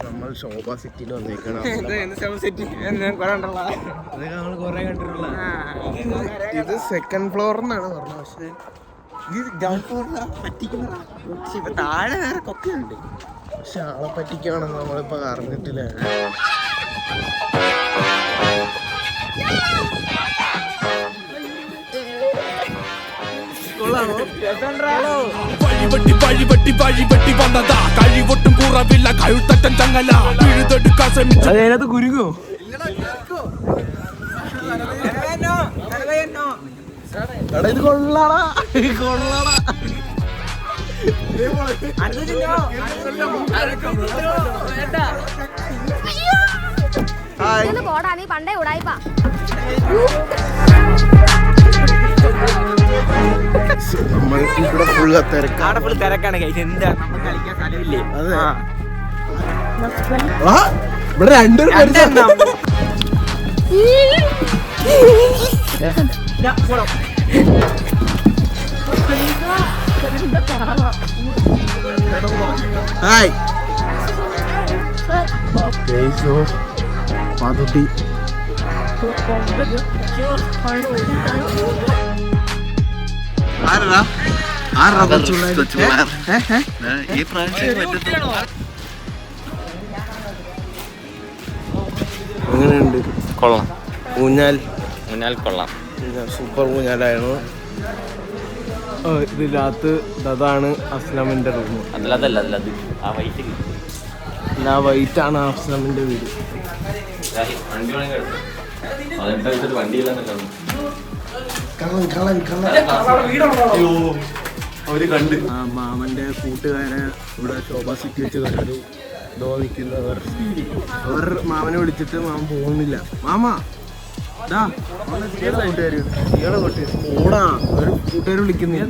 നമ്മൾ ശോഭ സിറ്റിയിൽ വന്നേക്കണം. ഇത് സെക്കൻഡ് ഫ്ലോറിന്നാണ് പറഞ്ഞത്, പക്ഷേ ഇത് ഗ്രൗണ്ട് ഫ്ലോറിലാണ്. താഴെ വേറെ കൊക്കയുണ്ട്, പക്ഷെ ആളെ പറ്റിക്കാണെന്ന് നമ്മളിപ്പോ അറിഞ്ഞിട്ടില്ല. കഴിവൊട്ടും കുറവില്ല, കഴുത്തറ്റൻ ചങ്ങല പിഴുതെടുക്കാൻ ശ്രമിച്ചു. അതിനകത്ത് കുരുങ്ങോ? ഇത് കൊള്ളാടാ, കൊള്ളാടാ. പണ്ടേ ഉടായിപ്പാ. നമ്മൾ ഇവിടെ ഫുള്ള് തിരക്കാണ്. ഫുള്ള് തിരക്കാണ്. എന്താ നമുക്ക് കളിക്കാൻ സ്ഥലമില്ലേ? അതെ, ഇവിടെ രണ്ടുപേരും ഹായ് പാതുട്ടി. എങ്ങനെയുണ്ട്? കൊള്ളാം. ഊഞ്ഞാൽ കൊള്ളാം. സൂപ്പർ ഊഞ്ഞാലായിരുന്നു. ഇതിനകത്ത് അതാണ് അസ്ലമിന്റെ റൂം. ആ വൈറ്റാണ് അസ്ലമിന്റെ വീട്. അവര് കണ്ട് മാമന്റെ കൂട്ടുകാരെ ഇവിടെ ശോഭ സിറ്റി വെച്ച് കണ്ടു. ഇതോ നിൽക്കുന്നവർ. അവർ മാമനെ വിളിച്ചിട്ട് മാമൻ പോകുന്നില്ല. മാമാ കൂട്ടുകാര് ഓടാ, ഒരു കൂട്ടുകാർ വിളിക്കുന്നില്ല.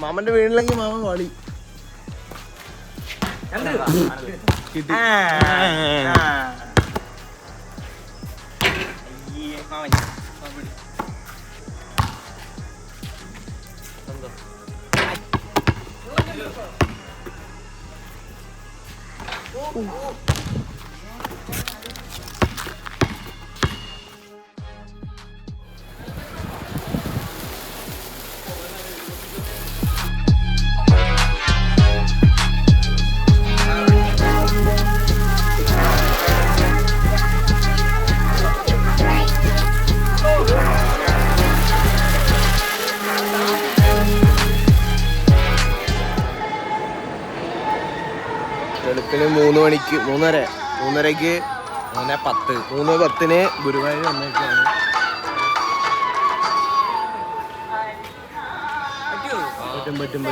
മാമന്റെ വീട്ടിലെങ്കിൽ മാമൻ വാളി വെളുപ്പിന് 3 മണിക്ക് 3:30 3:10 ഗുരുവായൂർ വന്നേക്കാണ്. പറ്റും.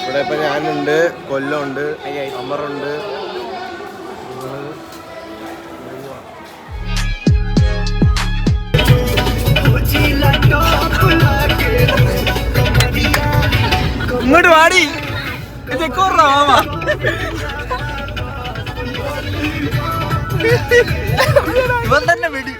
ഇവിടെ ഇപ്പൊ ഞാനുണ്ട്, കൊല്ലമുണ്ട്, അമറുണ്ട്. ഇങ്ങോട്ട് വാടി. ഇവൻ തന്നെ വിടി.